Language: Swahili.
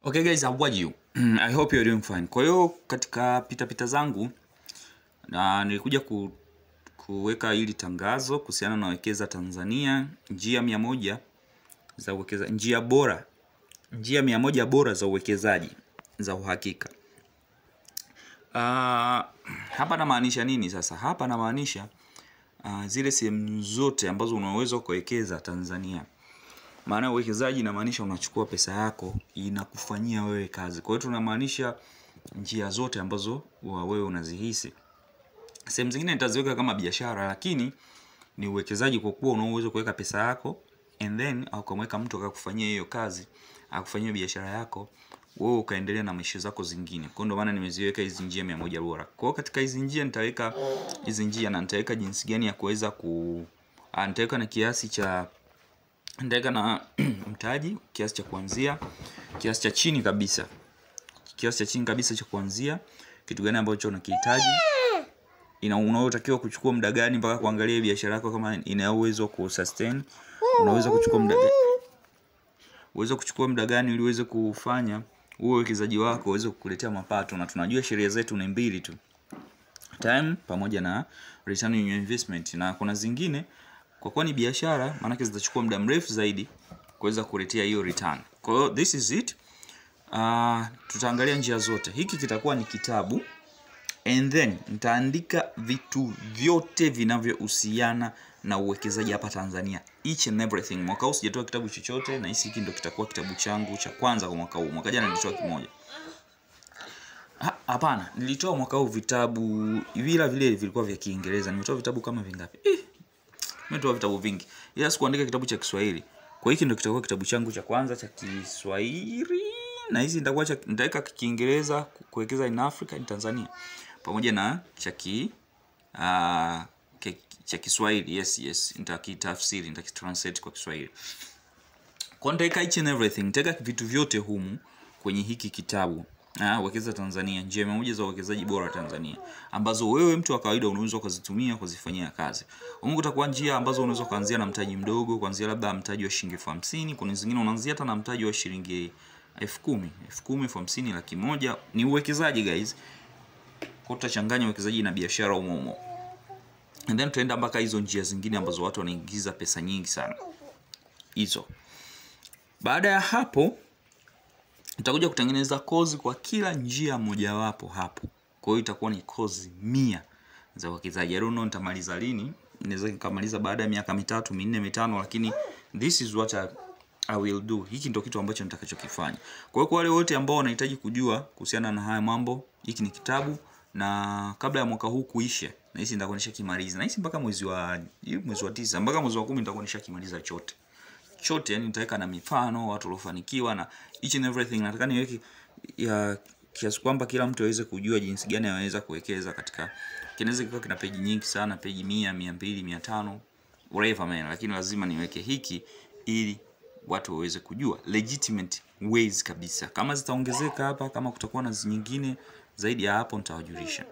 Okay guys, how are you? I hope you're doing fine. Kwa hiyo katika pita zangu na nilikuja kuweka hili tangazo kuhusiana na wekeza Tanzania, njia 100 za uwekezaji, njia bora. Njia 100 bora za uwekezaji za uhakika. Hapa namaanisha nini sasa? Hapa namaanisha zile sehemu zote ambazo unaweza kuwekeza Tanzania. Maana uwekezaji inamaanisha unachukua pesa yako inakufanyia wewe kazi. Kwa hiyo tunamaanisha njia zote ambazo wewe unazihisi. Sehemu zingine nitaziweka kama biashara, lakini ni uwekezaji kwa kuwa unaweza kuweka pesa yako and then ukamweka mtu akakufanyia hiyo kazi, akufanyia biashara yako, wewe ukaendelea na maisha zako zingine. Kwa ndio maana nimeziweka hizi njia 100 bora. Kwa hiyo katika hizi njia nitaweka hizi njia na nitaweka jinsi gani ya kuweza nitaweka na kiasi cha ndeka na mtaji, kiasi cha kuanzia, kiasi cha chini kabisa. Kiasi cha chini kabisa cha kuanzia, kitu gani ambacho unakihitaji. Unaotakiwa kuchukua muda gani mpaka kuangalia biashara yako kama ina uwezo ku sustain. Unaweza kuchukua muda gani? Uweze kuchukua muda gani ili uweze kufanya uwekezaji wako uweze kukuletea mapato, na tunajua sheria zetu ni mbili tu. Time pamoja na return on investment, na kuna zingine kwa kuwa ni biashara maana yake zitachukua muda mrefu zaidi kuweza kuletea hiyo return. Kwa hiyo this is it. Tutaangalia njia zote. Hiki kitakuwa ni kitabu and then nitaandika vitu vyote vinavyohusiana na uwekezaji hapa Tanzania, each and everything. Mwaka huu sijatoa kitabu chochote, na hiki ndio kitakuwa kitabu changu cha kwanza kwa mwaka huu. Mwaka jana nilitoa kimoja. Hapana, nilitoa mwaka huu vitabu vile vilikuwa vya Kiingereza. Nimetoa vitabu kama vingapi? Nimetoa vitabu vingi. Ila sikuandika kitabu cha Kiswahili. Kwa hiki ndio kitakuwa kitabu changu cha kwanza cha Kiswahili, na hizi nitaweka Kiingereza, kuwekeza in Africa, in Tanzania, pamoja na cha Kiswahili. Yes, nitakitafsiri, nitakitranslate kwa Kiswahili. Kwa nitaweka each and everything, nitaweka vitu vyote humu kwenye hiki kitabu. Wekeza Tanzania, njia 100 za uwekezaji bora Tanzania, ambazo wewe mtu wa kawaida unaweza kuzitumia kuzifanyia kazi. Mungu utakuwa njia ambazo unaweza kuanzia na mtaji mdogo, kuanzia labda mtaji wa shilingi 50,000, kuna zingine unaanzia hata na mtaji wa shilingi 10,000, 50,000, laki moja. Ni uwekezaji guys. Kwa tutachanganya uwekezaji na biashara umo. And then tuenda mpaka hizo njia zingine ambazo watu wanaingiza pesa nyingi sana. Hizo. Baada ya hapo nitakuja kutengeneza kozi kwa kila njia mojawapo hapo. Kwa hiyo itakuwa ni kozi 100 za uwekezaji. I don't know nitamaliza lini. Naweza nikamaliza baada ya miaka 3, 4, 5, lakini this is what I will do. Hiki ndio kitu ambacho nitakachokifanya. Kwa hiyo kwa wale wote ambao wanahitaji kujua kuhusiana na haya mambo, hiki ni kitabu, na kabla ya mwaka huu kuisha, na hisi nitakuwa nishamaliza. Na hisi mpaka mwezi wa 9 mpaka mwezi wa 10 nitakuwa nishamaliza chote. Yani nitaweka na mifano watu waliofanikiwa na each and everything. Nataka niweke ya kiasi kwamba kila mtu aweze kujua jinsi gani anaweza kuwekeza katika. Kinaweza kuwa kina page nyingi sana, page 100, 200, 500, whatever man, lakini lazima niweke hiki ili watu waweze kujua legitimate ways kabisa. Kama zitaongezeka hapa, kama kutakuwa na nyingine zaidi ya hapo nitawajulisha.